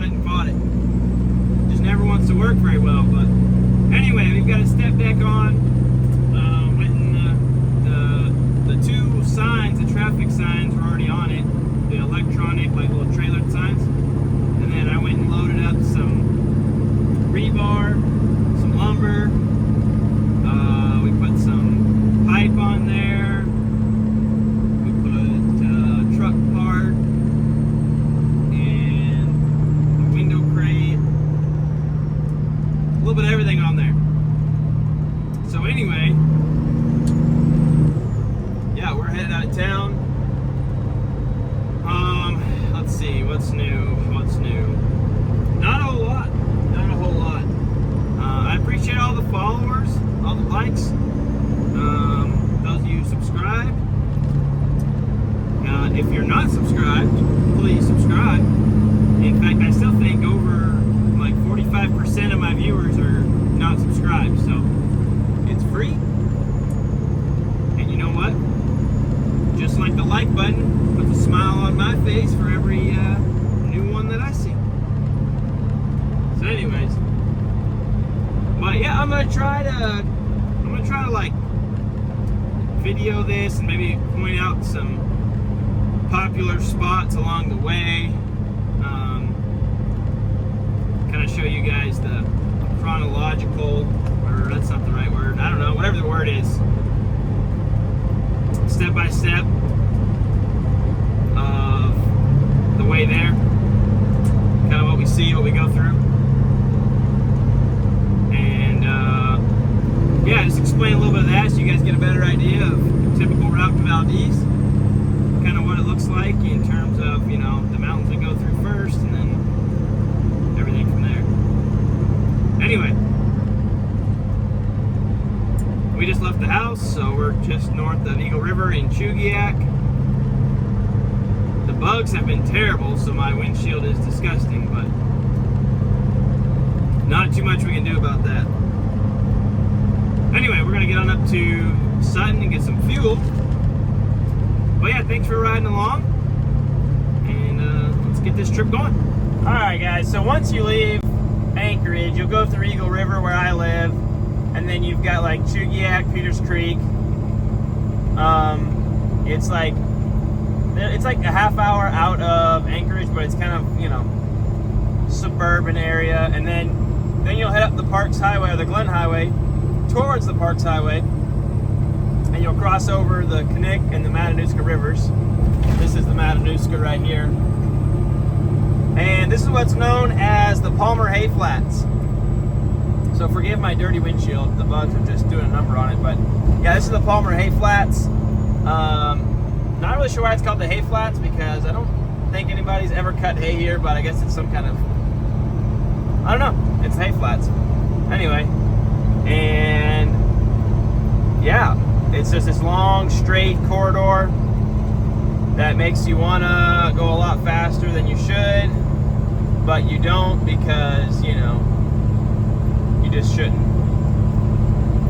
bought it and bought it. Just never wants to work very well. But anyway, we've got a step deck on. Went in the two signs, the traffic signs were already on it. The electronic, like little trailer signs. And then I went and loaded up some rebar, some lumber. We put some pipe on there. We put truck part and a window crate. A little bit of everything on there. So anyway, yeah, we're headed out of town. Let's see, what's new? Not a whole lot. I appreciate all the followers, all the likes, those of you who subscribe. If you're not subscribed, please subscribe. In fact, I still think over like 45% of my viewers are not subscribed, so it's free. And you know what? Just like the like button, puts a smile on my face for every new one that I see. So anyways, but yeah, I'm gonna try to like video this and maybe point out some popular spots along the way. Kind of show you guys the chronological, or that's not the right word, I don't know, whatever the word is, step by step of the way there, kind of what we see, what we go through, and yeah, just explain a little bit of that so you guys get a better idea of the typical route to Valdez, kind of what it looks like in terms of, you know, the mountains we go through first and then everything from there. Anyway, we just left the house, so we're just north of Eagle River in Chugiak. The bugs have been terrible, so my windshield is disgusting, but not too much we can do about that. Anyway, we're gonna get on up to Sutton and get some fuel. But yeah, thanks for riding along, and let's get this trip going. All right, guys, so once you leave Anchorage, you'll go through Eagle River where I live, and then you've got like Chugiak, Peters Creek. It's like a half hour out of Anchorage, but it's kind of, you know, suburban area. And then you'll head up the Parks Highway, or the Glen Highway, towards the Parks Highway, and you'll cross over the Knik and the Matanuska rivers. This is the Matanuska right here. And this is what's known as the Palmer Hay Flats. So forgive my dirty windshield, the bugs are just doing a number on it, but yeah, this is the Palmer Hay Flats. Not really sure why it's called the Hay Flats, because I don't think anybody's ever cut hay here, but I guess it's some kind of, I don't know, it's hay flats. Anyway, and yeah, it's just this long straight corridor that makes you want to go a lot faster than you should, but you don't, because, you know, you just shouldn't.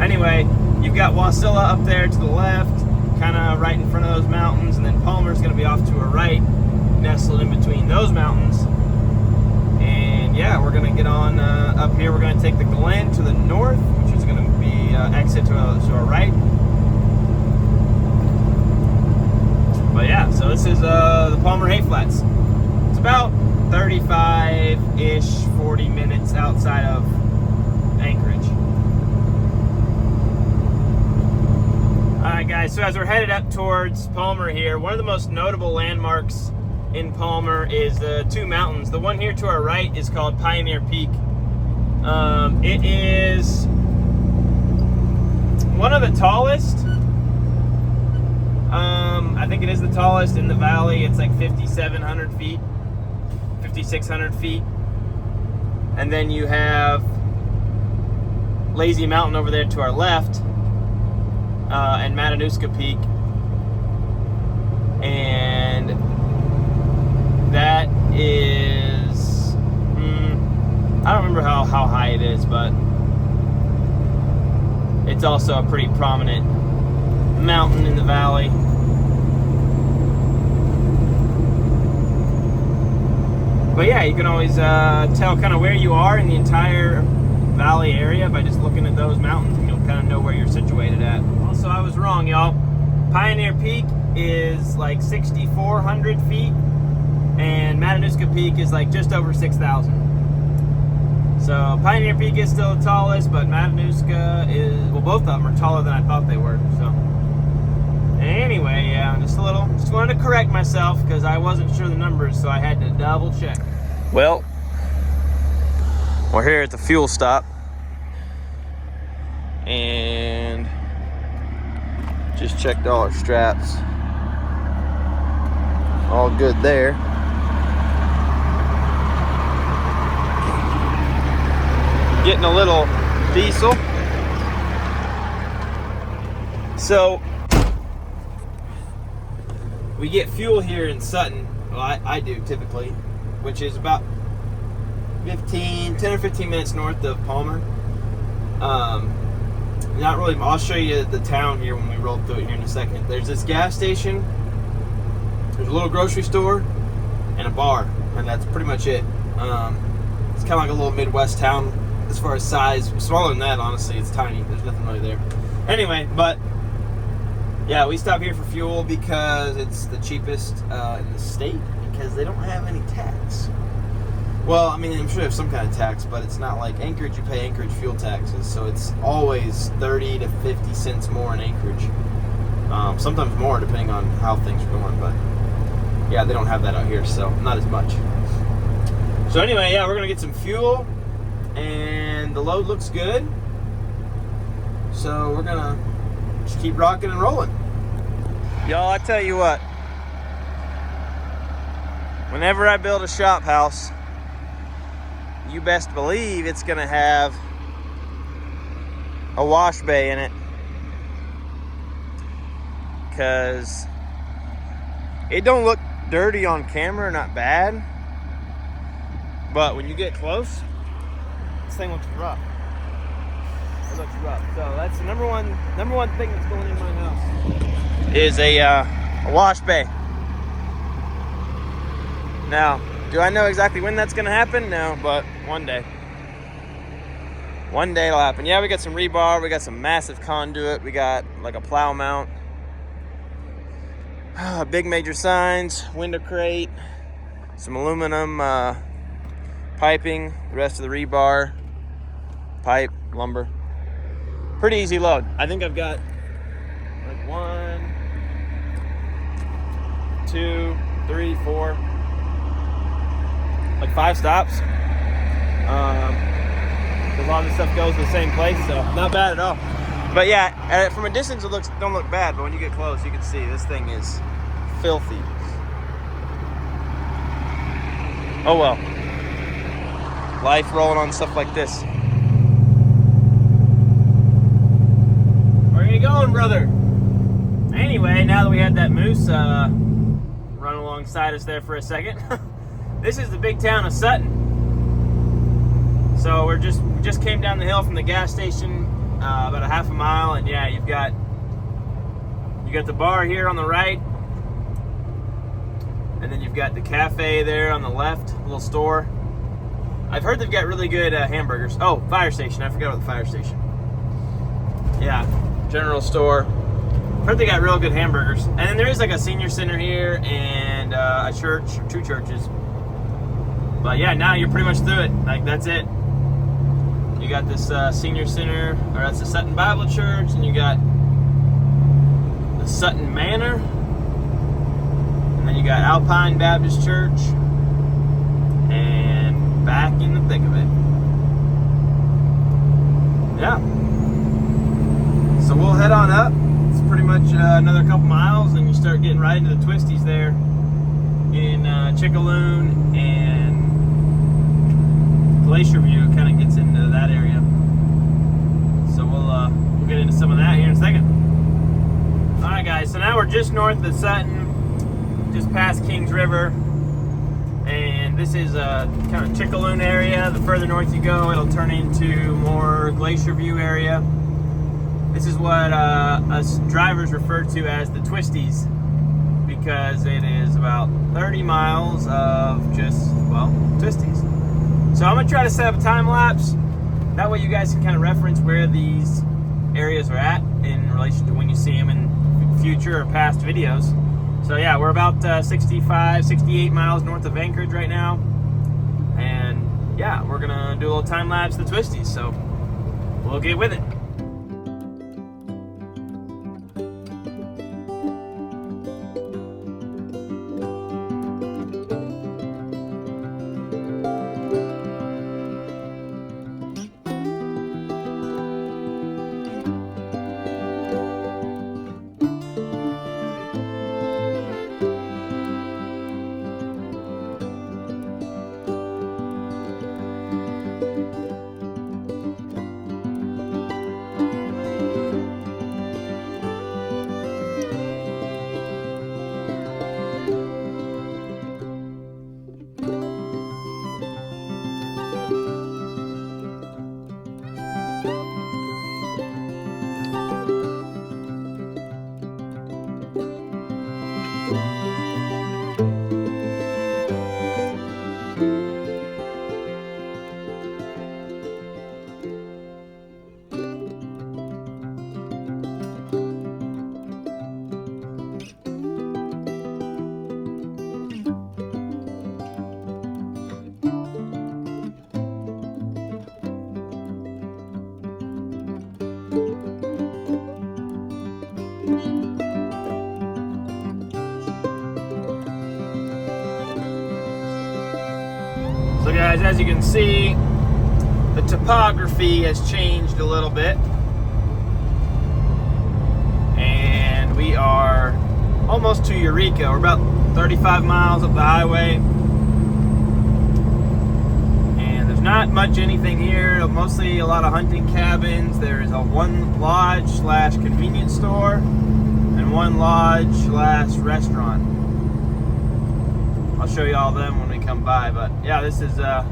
Anyway, you've got Wasilla up there to the left, kind of right in front of those mountains, and then Palmer's going to be off to our right, nestled in between those mountains. And yeah, we're going to get on up here. We're going to take the Glen to the north, which is going to be exit to our right. But yeah, so this is the Palmer Hay Flats. It's about 35-ish, 40 minutes outside of Anchorage. Alright guys, so as we're headed up towards Palmer here, one of the most notable landmarks in Palmer is the two mountains. The one here to our right is called Pioneer Peak. It is one of the tallest. I think it is the tallest in the valley. It's like 5,700 feet, 5,600 feet. And then you have Lazy Mountain over there to our left, and Matanuska Peak. And that is, I don't remember how high it is, but it's also a pretty prominent mountain in the valley. But yeah, you can always tell kind of where you are in the entire valley area by just looking at those mountains, and you'll kind of know where you're situated at. Also, I was wrong, y'all. Pioneer Peak is like 6,400 feet, and Matanuska Peak is like just over 6,000. So Pioneer Peak is still the tallest, but Matanuska is, well, both of them are taller than I thought they were. So anyway, yeah, just wanted to correct myself because I wasn't sure the numbers, so I had to double check. Well, we're here at the fuel stop, and just checked all our straps. All good there. Getting a little diesel. So we get fuel here in Sutton. Well, I do typically, which is about 10 or 15 minutes north of Palmer. Not really. I'll show you the town here when we roll through it here in a second. There's this gas station. There's a little grocery store and a bar, and that's pretty much it. It's kind of like a little Midwest town as far as size. Smaller than that, honestly. It's tiny. There's nothing really there. Anyway, but yeah, we stop here for fuel because it's the cheapest in the state, because they don't have any tax. Well, I mean, I'm sure they have some kind of tax, but it's not like Anchorage. You pay Anchorage fuel taxes, so it's always 30 to 50 cents more in Anchorage. Sometimes more, depending on how things are going, but yeah, they don't have that out here, so not as much. So anyway, yeah, we're going to get some fuel, and the load looks good, so we're going to just keep rocking and rolling. Y'all, I tell you what, whenever I build a shop house, you best believe it's gonna have a wash bay in it, because it don't look dirty on camera, not bad, but when you get close, this thing looks rough. It looks rough. So that's the number one thing that's going in my house is a wash bay. Now, do I know exactly when that's going to happen? No, but one day. One day it'll happen. Yeah, we got some rebar. We got some massive conduit. We got like a plow mount. Big major signs. Window crate. Some aluminum piping. The rest of the rebar. Pipe. Lumber. Pretty easy load. I think I've got like 1, 2, 3, 4... like 5 stops. A lot of the stuff goes to the same place, so not bad at all. But yeah, from a distance it don't look bad, but when you get close, you can see this thing is filthy. Oh well. Life rolling on stuff like this. Where are you going, brother? Anyway, now that we had that moose run alongside us there for a second. This is the big town of Sutton. So we just came down the hill from the gas station, about a half a mile, and yeah, you got the bar here on the right, and then you've got the cafe there on the left, little store. I've heard they've got really good hamburgers. Oh, fire station. I forgot about the fire station. Yeah, general store. I've heard they got real good hamburgers. And then there is like a senior center here and a church, or 2 churches. But yeah, now you're pretty much through it. Like, that's it. You got this senior center, or that's the Sutton Bible Church, and you got the Sutton Manor, and then you got Alpine Baptist Church, and back in the thick of it. Yeah. So we'll head on up. It's pretty much another couple miles, and you start getting right into the twisties there in Chickaloon and Glacier View. Kind of gets into that area, so we'll get into some of that here in a second. All right, guys. So now we're just north of Sutton, just past Kings River, and this is a kind of Chickaloon area. The further north you go, it'll turn into more Glacier View area. This is what us drivers refer to as the twisties, because it is about 30 miles of just well, twisties. So I'm gonna try to set up a time lapse. That way you guys can kind of reference where these areas are at in relation to when you see them in future or past videos. So yeah, we're about 65, 68 miles north of Anchorage right now. And yeah, we're gonna do a little time lapse of the twisties. So we'll get with it. So guys, as you can see, the topography has changed a little bit. And we are almost to Eureka. We're about 35 miles up the highway. And there's not much anything here, mostly a lot of hunting cabins. There's one lodge slash convenience store and one lodge slash restaurant. I'll show you all them when we come by, but yeah, this is kind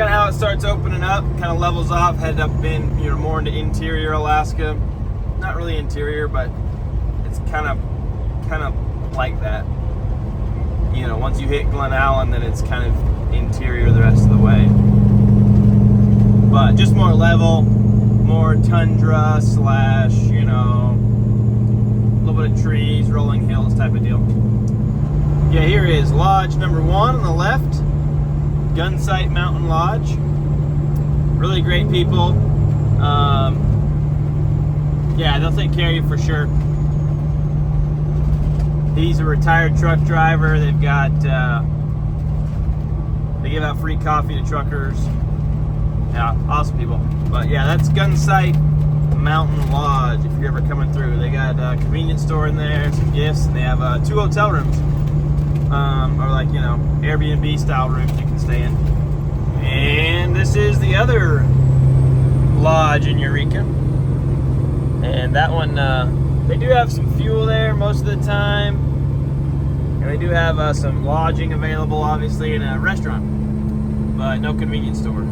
of how it starts opening up, kind of levels off, head up in, more into interior Alaska. Not really interior, but it's kind of like that. Once you hit Glen Allen, then it's kind of interior the rest of the way. But just more level, more tundra slash, a little bit of trees, rolling hills type of deal. Yeah, here is lodge number 1 on the left, Gunsight Mountain Lodge. Really great people. Yeah, they'll take care of you for sure. He's a retired truck driver. They've got, they give out free coffee to truckers. Yeah, awesome people. But yeah, that's Gunsight Mountain Lodge if you're ever coming through. They got a convenience store in there, some gifts, and they have 2 hotel rooms. Or like, Airbnb style rooms you can stay in. And this is the other lodge in Eureka. And that one, they do have some fuel there most of the time. And they do have some lodging available, obviously, in a restaurant. But no convenience store,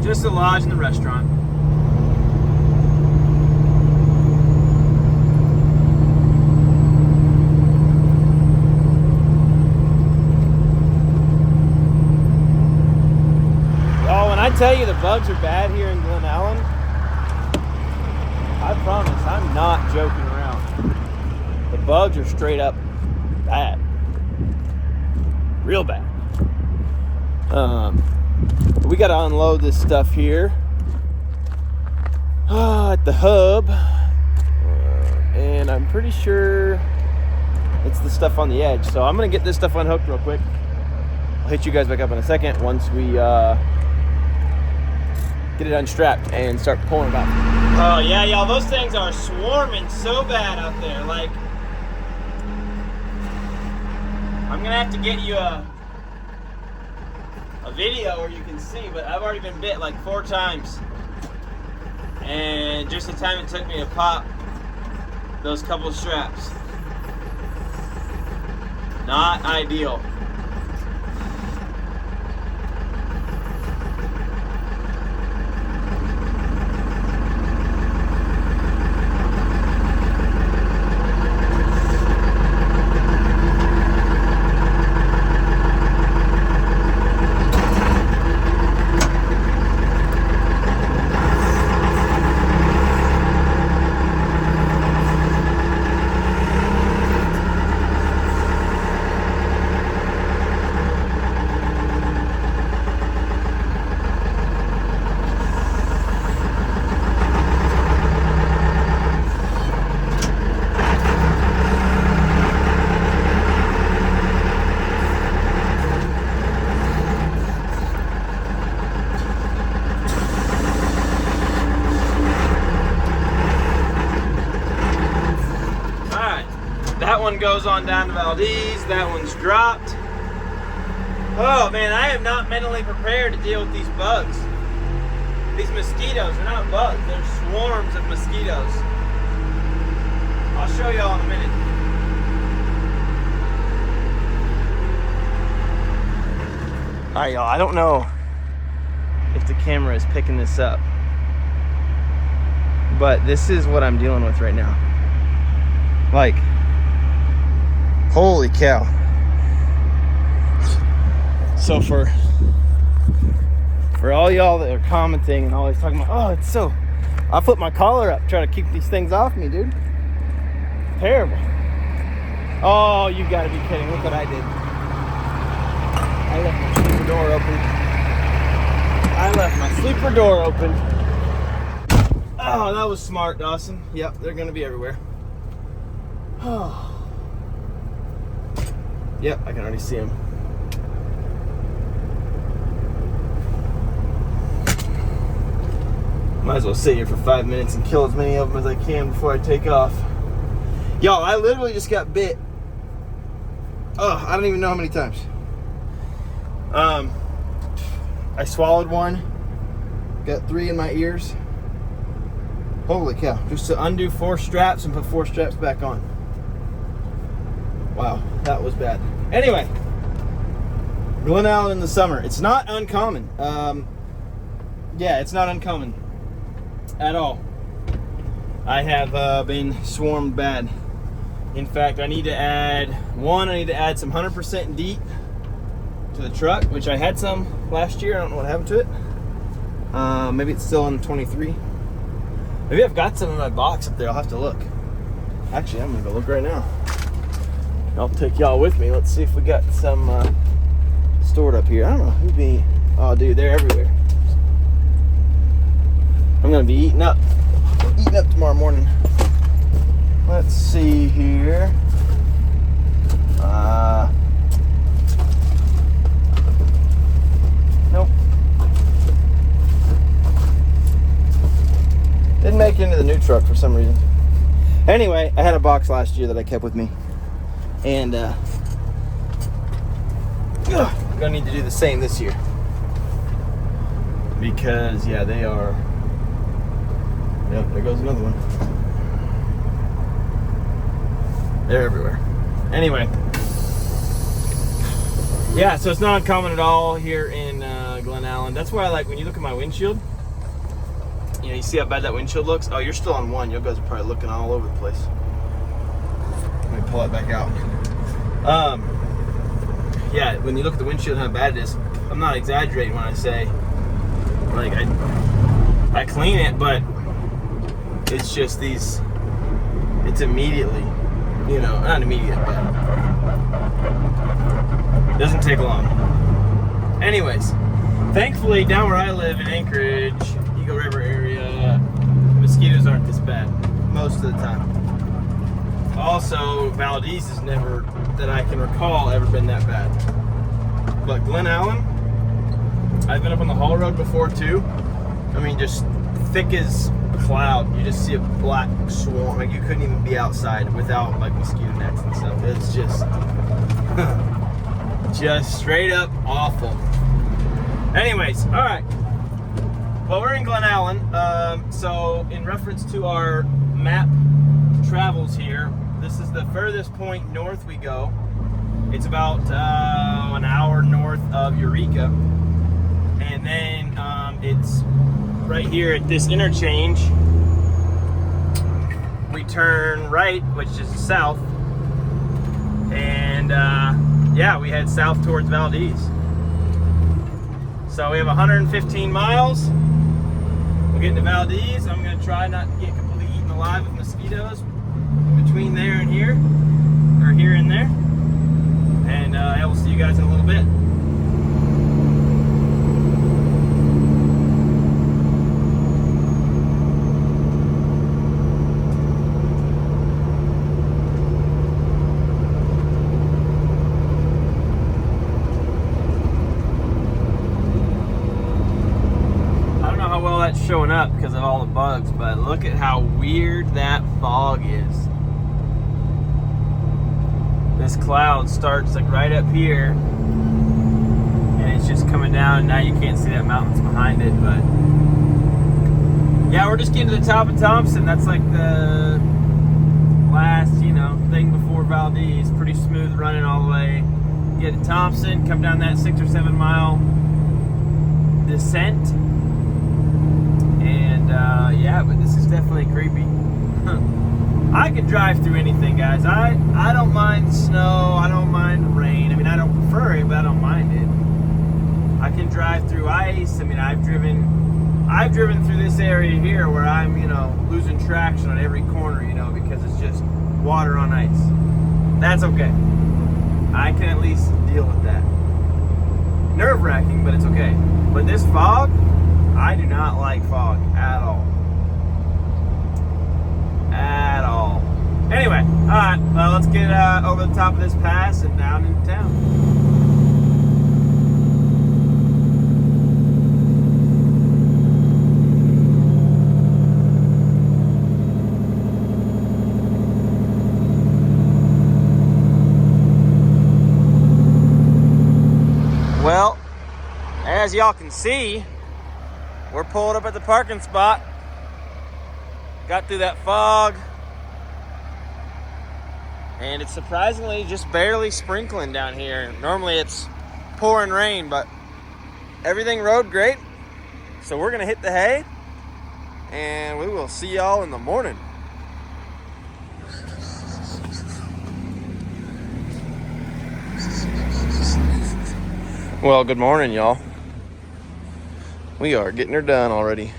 just the lodge and the restaurant. I tell you the bugs are bad here in Glen Allen, I promise I'm not joking around. The bugs are straight up bad. Real bad. We got to unload this stuff here at the hub. And I'm pretty sure it's the stuff on the edge. So I'm going to get this stuff unhooked real quick. I'll hit you guys back up in a second once we get it unstrapped and start pulling it out. Oh yeah, y'all, those things are swarming so bad out there. Like, I'm gonna have to get you a video where you can see, but I've already been bit like 4 times. And just the time it took me to pop those couple straps. Not ideal. one goes on down to Valdez. That one's dropped. Oh man, I am not mentally prepared to deal with these bugs. These mosquitoes are not bugs, they're swarms of mosquitoes. I'll show y'all in a minute. Alright y'all, I don't know if the camera is picking this up, but this is what I'm dealing with right now. Like, holy cow. So for all y'all that are commenting and always talking about, oh, it's so, I put my collar up trying to keep these things off me, dude. Terrible. Oh, you gotta be kidding. Look what I did. I left my sleeper door open. Oh, that was smart, Dawson. Yep, they're gonna be everywhere. Oh. Yep, I can already see them. Might as well sit here for 5 minutes and kill as many of them as I can before I take off. Y'all, I literally just got bit. Oh, I don't even know how many times. I swallowed one. Got 3 in my ears. Holy cow. Just to undo 4 straps and put 4 straps back on. Wow, that was bad. Anyway, Glen Allen in the summer. It's not uncommon. Yeah, it's not uncommon at all. I have been swarmed bad. In fact, I need to add some 100% DEET to the truck, which I had some last year. I don't know what happened to it. Maybe it's still in 23. Maybe I've got some in my box up there. I'll have to look. Actually, I'm gonna go look right now. I'll take y'all with me. Let's see if we got some stored up here. I don't know who'd be. Oh, dude, they're everywhere. I'm gonna be eating up tomorrow morning. Let's see here. Nope. Didn't make it into the new truck for some reason. Anyway, I had a box last year that I kept with me. And I'm gonna need to do the same this year. Because, yeah, they are. Yep, there goes another one. They're everywhere. Anyway. Yeah, so it's not uncommon at all here in Glen Allen. That's why I like, when you look at my windshield, you know, you see how bad that windshield looks? Oh, you're still on one. You guys are probably looking all over the place. Let me pull it back out. Yeah, when you look at the windshield and how bad it is, I'm not exaggerating when I say, like, I clean it, but it's just these, it's immediately, you know, not immediate, but it doesn't take long. Anyways, thankfully down where I live in Anchorage, Eagle River area, mosquitoes aren't this bad most of the time. Also, Valdez has never, that I can recall, ever been that bad. But Glen Allen, I've been up on the Haul Road before too. I mean, just thick as a cloud. You just see a black swarm. Like, you couldn't even be outside without like mosquito nets and stuff. It's just, just straight up awful. Anyways, all right. Well, we're in Glen Allen. So in reference to our map travels here, this is the furthest point north we go. It's about an hour north of Eureka. And then it's right here at this interchange. We turn right, which is south. And yeah, we head south towards Valdez. So we have 115 miles. We'll get to Valdez. I'm gonna try not to get completely eaten alive with mosquitoes between there and here, or here and there. And I will see you guys in a little bit. Showing up because of all the bugs, but look at how weird that fog is. this cloud starts like right up here, and it's just coming down. Now you can't see that mountains behind it, but yeah, we're just getting to the top of Thompson. That's like the last, thing before Valdez. Pretty smooth running all the way. Get to Thompson, come down that 6 or 7 mile descent, and yeah, but this is definitely creepy. I could drive through anything, guys. I don't mind snow. I don't mind rain. I mean, I don't prefer it, but I don't mind it. I can drive through ice. I mean, I've driven through this area here where I'm, losing traction on every corner, because it's just water on ice. That's okay. I can at least deal with that. Nerve-wracking, but it's okay. But this fog, I do not like fog at all. At all. Anyway, alright, well, let's get over the top of this pass and down into town. Well, as y'all can see, we're pulled up at the parking spot. Got through that fog, and it's surprisingly just barely sprinkling down here. Normally it's pouring rain, but everything rode great. So we're gonna hit the hay, and we will see y'all in the morning. Well, good morning, y'all. We are getting her done already.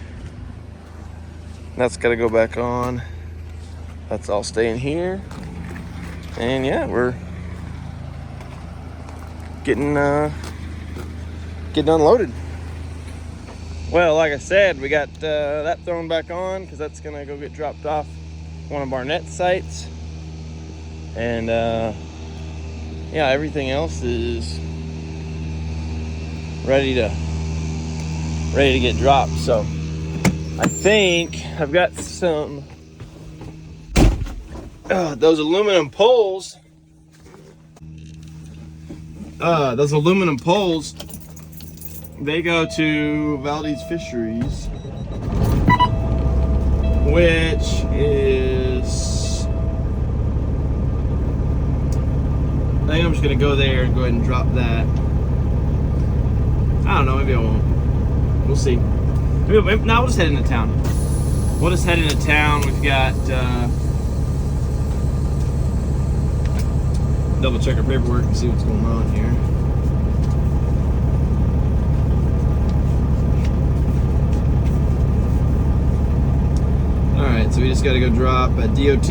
That's got to go back on. That's all staying here. And yeah, we're getting unloaded. Well, like I said, we got that thrown back on because that's going to go get dropped off one of our net sites. And yeah, everything else is ready to get dropped. So I think I've got some those aluminum poles. Those aluminum poles, they go to Valdez Fisheries, which is, I think I'm just gonna go there and go ahead and drop that. I don't know, maybe I won't. We'll see. No, we'll just head into town. We'll just head into town. We've got double check our paperwork and see what's going on here. Alright, so we just got to go drop a DOT,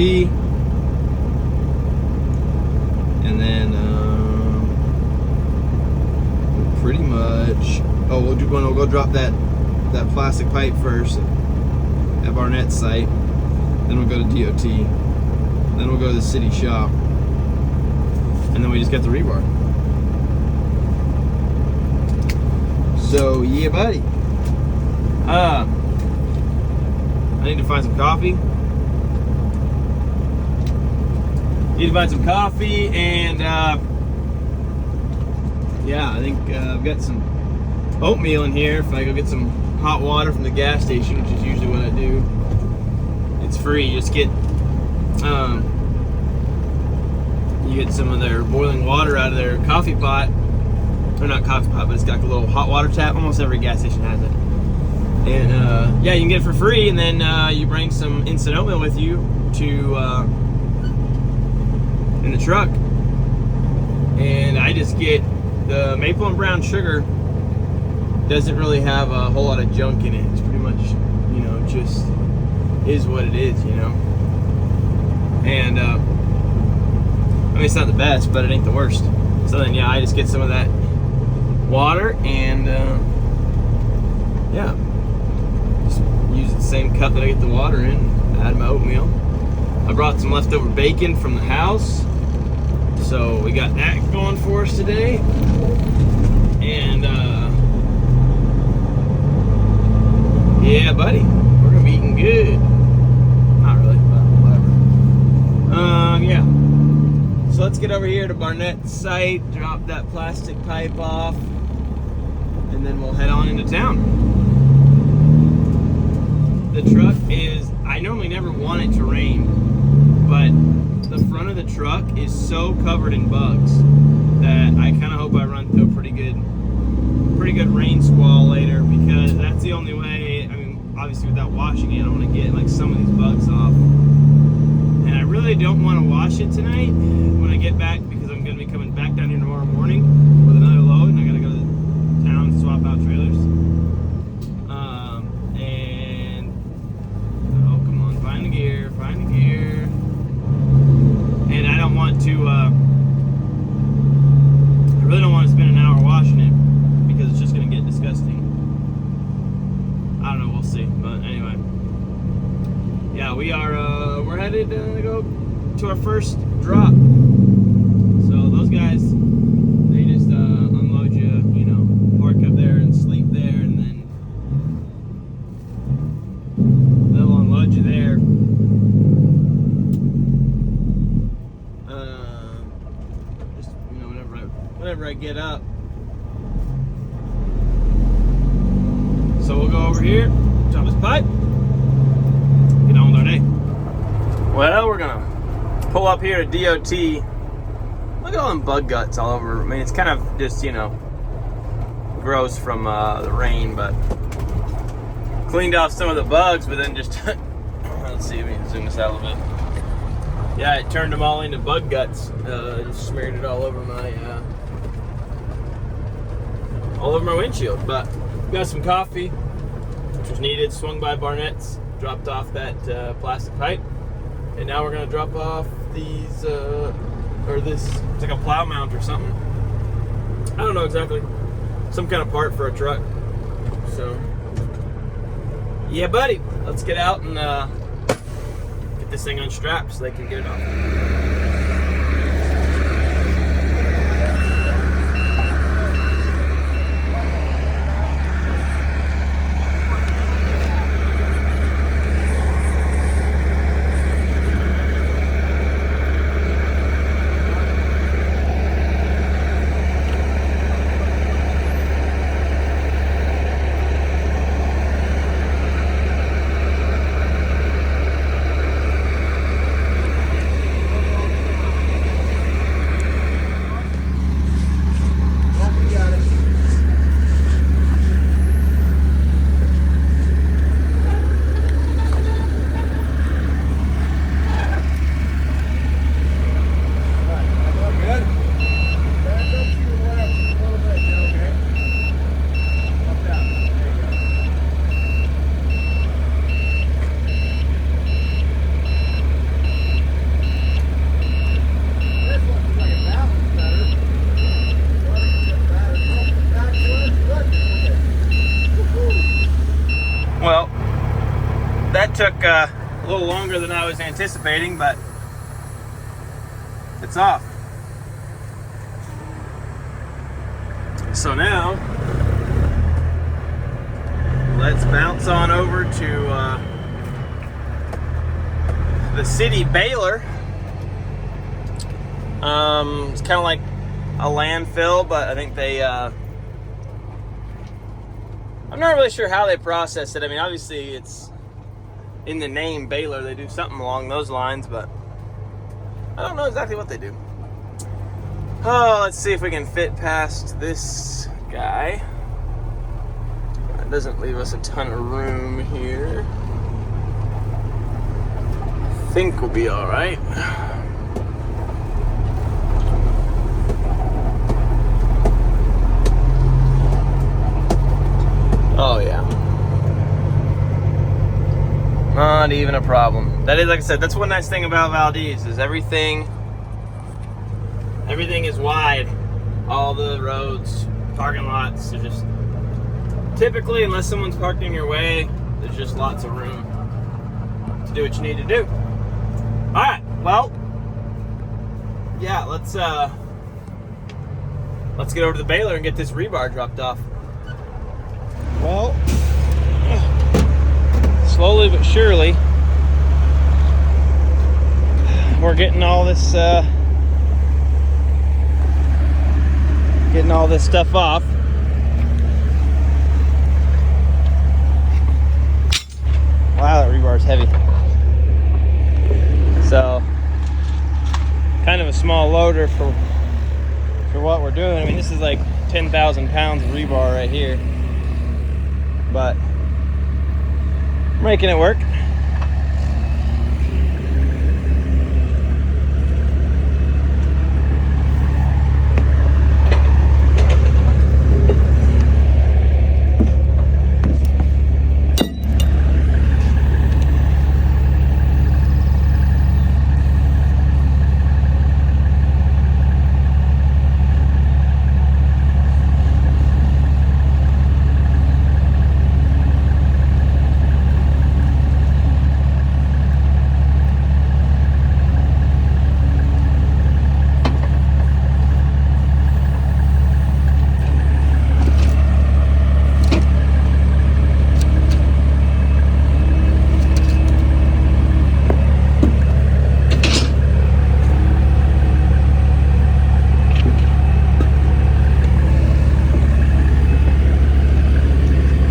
and then pretty much, we'll go drop that plastic pipe first at Barnett's site, then we'll go to DOT, then we'll go to the city shop, and then we just got the rebar. So yeah, buddy. I need to find some coffee. And yeah, I think I've got some oatmeal in here. If I go get some hot water from the gas station, which is usually what I do, it's free. You just get some of their boiling water out of their coffee pot, or not coffee pot, but it's got a little hot water tap. Almost every gas station has it. And yeah, you can get it for free, and then you bring some instant oatmeal with you to in the truck. And I just get the maple and brown sugar. Doesn't really have a whole lot of junk in it. It's pretty much, just is what it is, And I mean, it's not the best, but it ain't the worst. So then, yeah, I just get some of that water and yeah, just use the same cup that I get the water in. Add my oatmeal. I brought some leftover bacon from the house, so we got that going for us today. And yeah, buddy, we're gonna be eating good. Not really, but whatever. Yeah. So let's get over here to to Barnett's site, drop that plastic pipe off, and then we'll head on into town. The truck is, I normally never want it to rain, but the front of the truck is so covered in bugs that I kind of hope I run through a pretty good rain squall later, because that's the only way. I mean, obviously without washing it, I want to get like some of these bugs off. And I really don't want to wash it tonight when I get back, because I'm going to be coming back down here tomorrow morning with another load, and I got to go to town and swap out trailers. And oh, come on, find the gear. And I don't want to. I really don't want to spend an hour washing it, because it's just going to get disgusting. I don't know, we'll see. But anyway, yeah, we're headed to go to our first drop. So those guys, they just unload you, park up there and sleep there, and then they'll unload you there. Just whenever I get up. So we'll go over here, drop this pipe, get on with our day. Well, we're gonna pull up here to DOT. Look at all them bug guts all over. I mean, it's kind of just, gross from the rain, but cleaned off some of the bugs, but then just, let's see if we can zoom this out a little bit. Yeah, it turned them all into bug guts. Just smeared it all over my windshield. But got some coffee, which was needed. Swung by Barnett's, dropped off that plastic pipe, and now we're gonna drop off these, it's like a plow mount or something. I don't know exactly. Some kind of part for a truck. So, yeah, buddy, let's get out and get this thing unstrapped so they can get it off. Well, that took a little longer than I was anticipating, but it's off. So now, let's bounce on over to the city Baylor. It's kind of like a landfill, but I think they I'm not really sure how they process it. I mean, obviously it's in the name Baylor. They do something along those lines, but I don't know exactly what they do. Oh, let's see if we can fit past this guy. That doesn't leave us a ton of room here. I think we'll be all right. Oh yeah. Not even a problem. That is, like I said, that's one nice thing about Valdez is everything is wide. All the roads, parking lots are just typically, unless someone's parked in your way, there's just lots of room to do what you need to do. Alright, well, yeah, let's get over to the Baylor and get this rebar dropped off. Well, slowly but surely, we're getting all this getting all this stuff off. Wow, that rebar's heavy. So, kind of a small loader for what we're doing. I mean, this is like 10,000 pounds of rebar right here, but making it work.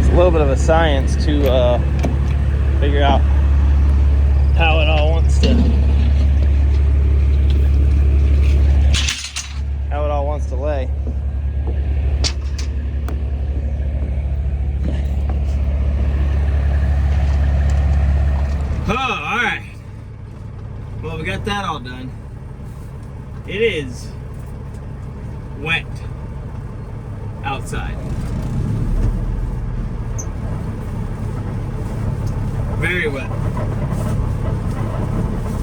A little bit of a science to figure out how it all wants to lay. Oh, all right. Well, we got that all done. It is wet outside. Very wet.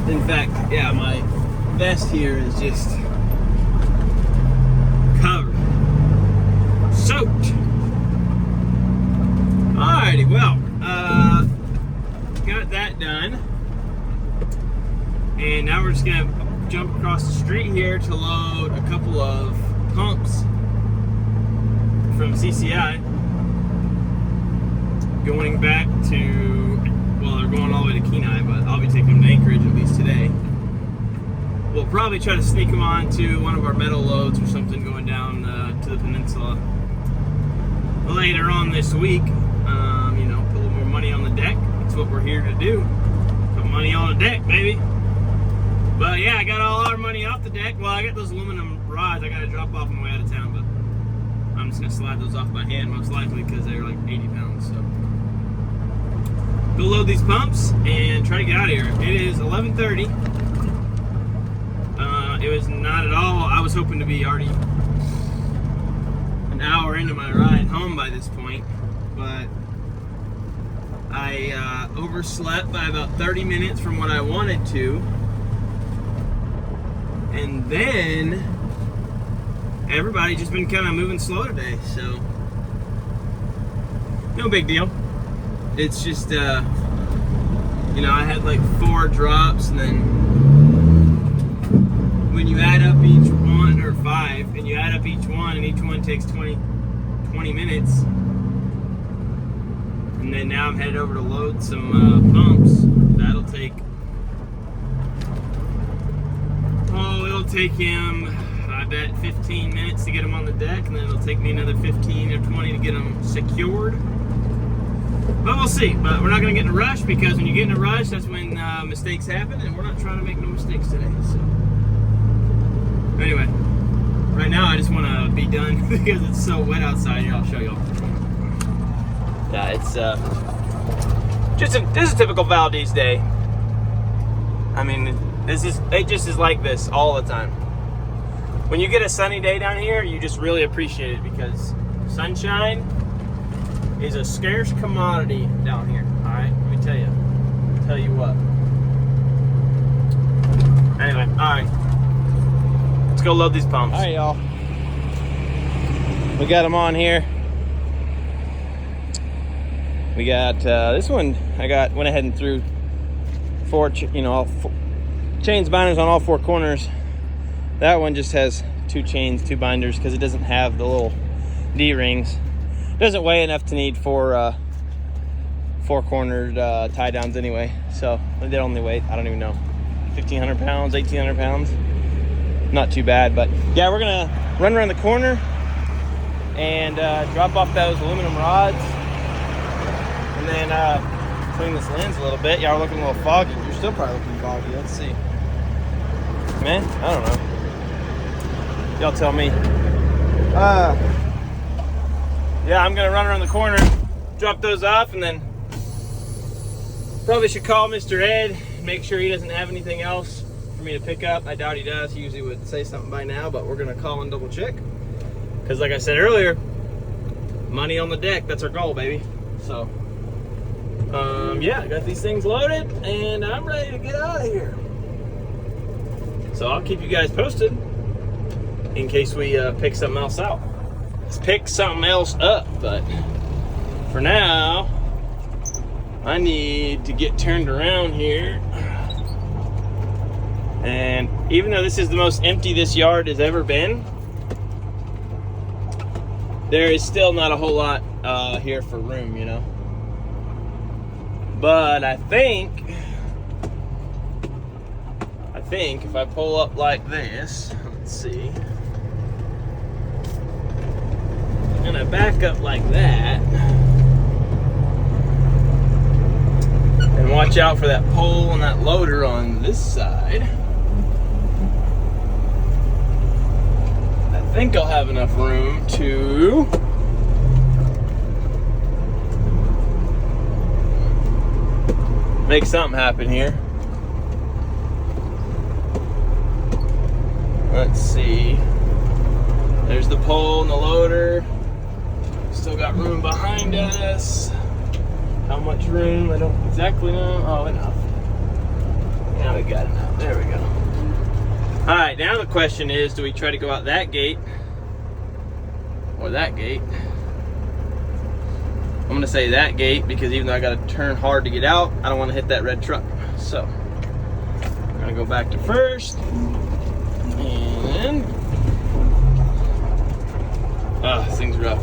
In fact, yeah, my vest here is just covered, soaked. Alrighty, well, got that done, and now we're just gonna jump across the street here to load a couple of pumps from CCI, going back to, well, they're going all the way to Kenai, but I'll be taking them to Anchorage at least today. We'll probably try to sneak them on to one of our metal loads or something going down to the peninsula later on this week. You know, put a little more money on the deck. That's what we're here to do. Put money on the deck, baby. But yeah, I got all our money off the deck. Well, I got those aluminum rods I got to drop off on my way out of town, but I'm just going to slide those off by hand most likely because they're like 80 pounds, so. Go load these pumps and try to get out of here. It is 11:30. It was not at all. I was hoping to be already an hour into my ride home by this point, but I overslept by about 30 minutes from what I wanted to, and then everybody just been kind of moving slow today, so no big deal. It's just, you know, I had like 4 drops, and then when you add up each one, or 5, and you add up each one, and each one takes 20 minutes, and then now I'm headed over to load some pumps. That'll take, oh, it'll take him, I bet, 15 minutes to get them on the deck, and then it'll take me another 15 or 20 to get them secured. But we'll see. But we're not going to get in a rush, because when you get in a rush, that's when mistakes happen, and we're not trying to make no mistakes today. So anyway, right now I just want to be done because it's so wet outside. Here, I'll show y'all. Yeah, it's this is a typical Valdez day. I mean, it just is like this all the time. When you get a sunny day down here, you just really appreciate it, because sunshine is a scarce commodity down here. All right, let me tell you what. Anyway, all right, let's go load these pumps. All right, y'all, we got them on here. We got this one. Went ahead and threw 4, chains binders on all 4 corners. That one just has 2 chains, 2 binders, because it doesn't have the little D-rings. Doesn't weigh enough to need 4 cornered tie downs anyway, so they only weigh, I don't even know, 1,500 pounds, 1,800 pounds. Not too bad, but yeah, we're gonna run around the corner, and drop off those aluminum rods, and then clean this lens a little bit. Y'all are looking a little foggy. You're still probably looking foggy. Let's see. Man, I don't know. Y'all tell me. Yeah, I'm gonna run around the corner, drop those off, and then probably should call Mr. Ed and make sure he doesn't have anything else for me to pick up. I doubt he does. He usually would say something by now, but we're gonna call and double check. Because like I said earlier, money on the deck, that's our goal, baby. So, yeah, I got these things loaded, and I'm ready to get out of here. So I'll keep you guys posted in case we pick something else out. Let's pick something else up, but for now, I need to get turned around here. And even though this is the most empty this yard has ever been, there is still not a whole lot here for room, you know. But I think if I pull up like this, let's see. I'm gonna back up like that. And watch out for that pole and that loader on this side. I think I'll have enough room to make something happen here. Let's see. There's the pole and the loader. Still got room behind us. How much room? I don't exactly know. Oh, enough. Yeah, we got enough. There we go. All right, now the question is, do we try to go out that gate or that gate? I'm gonna say that gate because even though I gotta turn hard to get out, I don't wanna hit that red truck. So, I'm gonna go back to first. And, this thing's rough.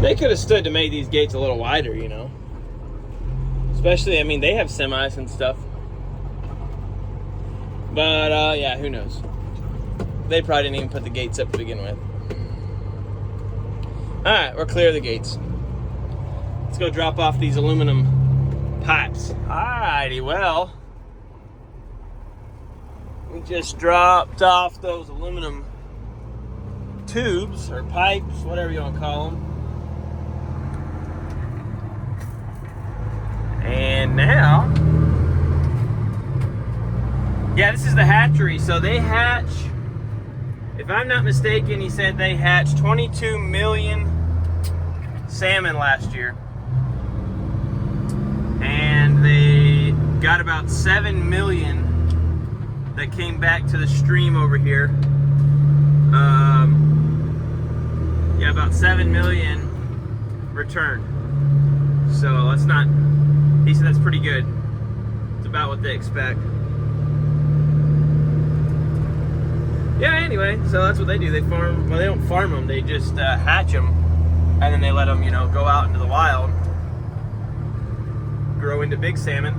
They could have stood to make these gates a little wider, you know. Especially, I mean, they have semis and stuff. But, yeah, who knows. They probably didn't even put the gates up to begin with. Alright, we're clear of the gates. Let's go drop off these aluminum pipes. Alrighty, well, we just dropped off those aluminum tubes, or pipes, whatever you want to call them. And now, yeah, this is the hatchery. So they hatch, if I'm not mistaken, he said they hatched 22 million salmon last year. And they got about 7 million that came back to the stream over here. Yeah, about 7 million returned. So let's not, he said that's pretty good. It's about what they expect. Yeah, anyway, so that's what they do. They farm, well, they don't farm them, they just hatch them, and then they let them, you know, go out into the wild, grow into big salmon,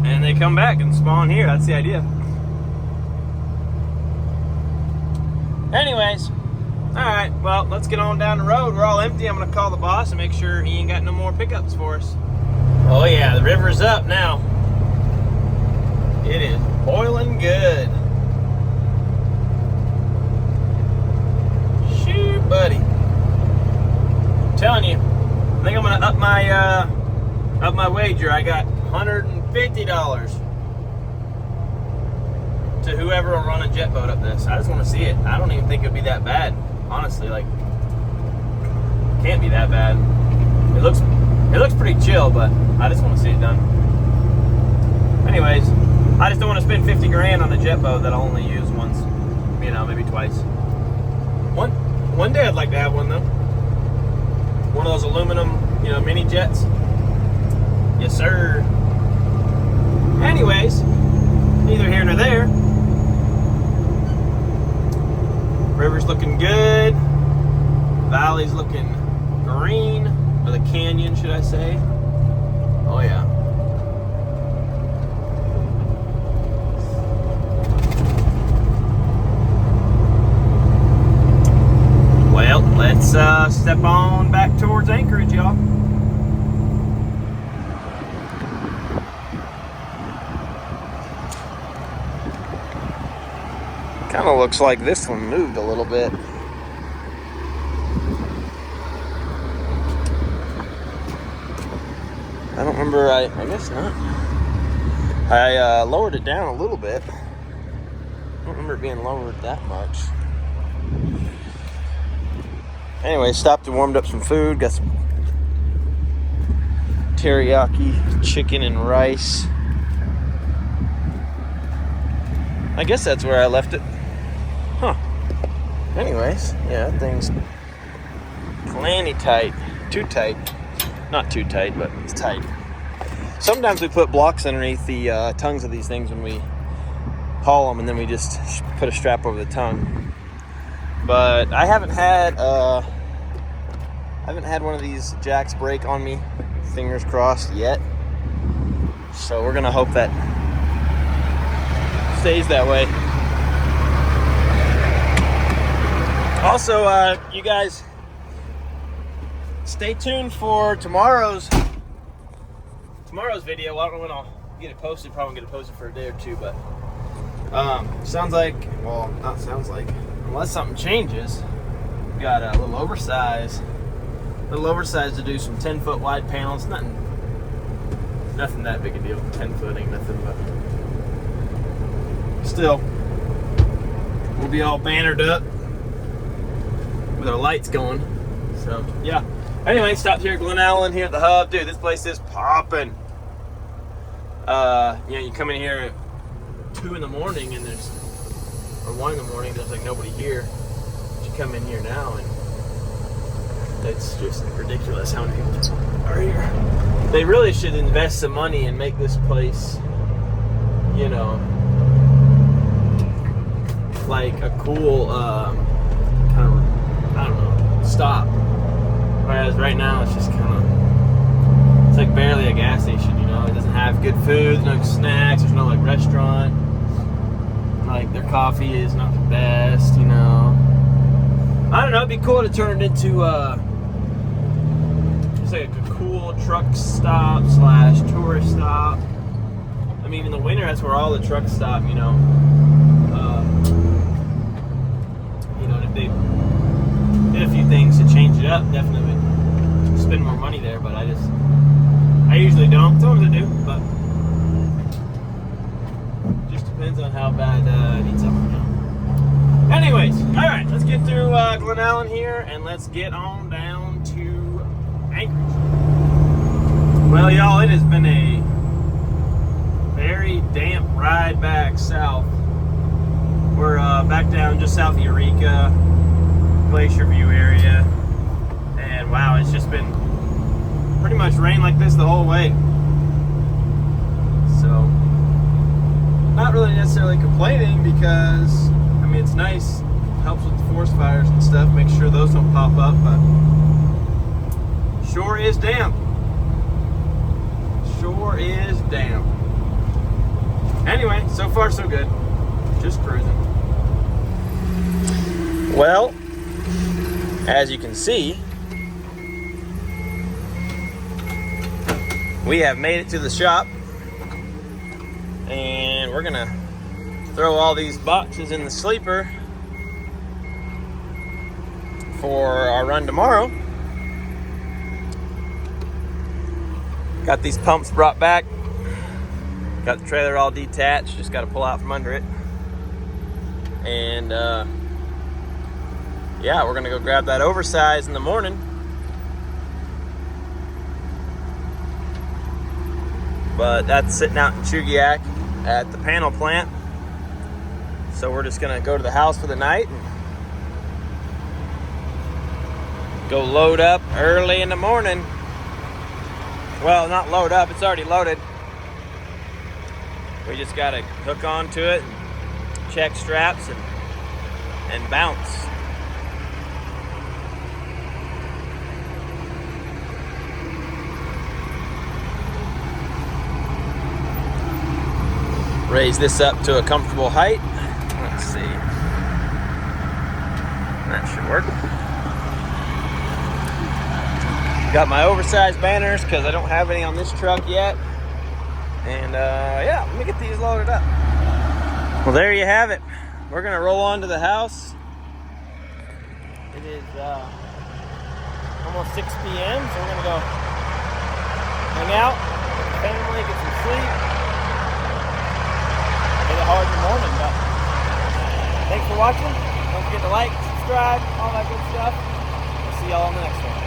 and they come back and spawn here. That's the idea. Anyways, alright, well, let's get on down the road. We're all empty. I'm going to call the boss and make sure he ain't got no more pickups for us. Oh yeah, the river's up now. It is boiling good. Shoot, buddy. I'm telling you, I think I'm going to up my wager. I got $150 to whoever will run a jet boat up this. I just want to see it. I don't even think it'd be that bad, honestly. Like, it can't be that bad. It looks pretty chill, but I just want to see it done. Anyways, I just don't want to spend 50 grand on a jet boat that I'll only use once, you know, maybe twice. One day I'd like to have one though. One of those aluminum, you know, mini jets. Yes, sir. Anyways, neither here nor there. River's looking good. Valley's looking green, or the canyon, should I say. Oh yeah. Well, let's step on back towards Anchorage, y'all. Kind of looks like this one moved a little bit. I don't remember, I guess not. I lowered it down a little bit. I don't remember it being lowered that much. Anyway, stopped and warmed up some food. Got some teriyaki chicken and rice. I guess that's where I left it. Huh. Anyways, yeah, that thing's plenty tight. Too tight. Not too tight, but it's tight. Sometimes we put blocks underneath the tongues of these things when we haul them, and then we just put a strap over the tongue. But I haven't had one of these jacks break on me, fingers crossed, yet. So we're gonna hope that stays that way. Also, you guys, stay tuned for tomorrow's video. I don't know when I'll get it posted. Probably get it posted for a day or two, but sounds like, well, not sounds like, unless something changes, we got a little oversized to do some 10-foot wide panels. Nothing that big a deal. 10 foot ain't nothing, but still, we'll be all bannered up with our lights going. So yeah. Anyway, stopped here at Glen Allen here at the hub. Dude, this place is popping. You come in here at 2 in the morning and or 1 in the morning, there's like nobody here. But you come in here now and it's just ridiculous how many people are here. They really should invest some money and make this place, you know, like a cool kind of, I don't know, stop. Whereas right now it's just kind of, it's like barely a gas station, you know. It doesn't have good food, no snacks, there's no like restaurant. Like their coffee is not the best, you know. I don't know, it'd be cool to turn it into just like a cool truck stop / tourist stop. I mean, in the winter that's where all the trucks stop, you know. And if they did a few things to change it up, definitely would spend more money there, but I usually don't. Sometimes I do, but just depends on how bad it needs something. Anyways, alright, let's get through Glen Allen here and let's get on down to Anchorage. Well, y'all, it has been a very damp ride back south. We're back down just south of Eureka, Glacier View area, and wow, it's just been pretty much rain like this the whole way. So, not really necessarily complaining because, I mean, it's nice, helps with the forest fires and stuff, make sure those don't pop up, but sure is damp. Sure is damp. Anyway, so far so good. Just cruising. Well, as you can see, we have made it to the shop, and we're gonna throw all these boxes in the sleeper for our run tomorrow. Got these pumps brought back, got the trailer all detached, just got to pull out from under it, and yeah, we're gonna go grab that oversize in the morning. But that's sitting out in Chugiak at the panel plant. So we're just gonna go to the house for the night and go load up early in the morning. Well, not load up, it's already loaded. We just gotta hook onto it, and check straps, and bounce. Raise this up to a comfortable height. Let's see. That should work. Got my oversized banners because I don't have any on this truck yet. And yeah, let me get these loaded up. Well, there you have it. We're gonna roll on to the house. It is almost 6 p.m. so we're gonna go hang out with the family, get some sleep. Hit it hard in the morning, but thanks for watching. Don't forget to like, subscribe, all that good stuff. We'll see y'all on the next one.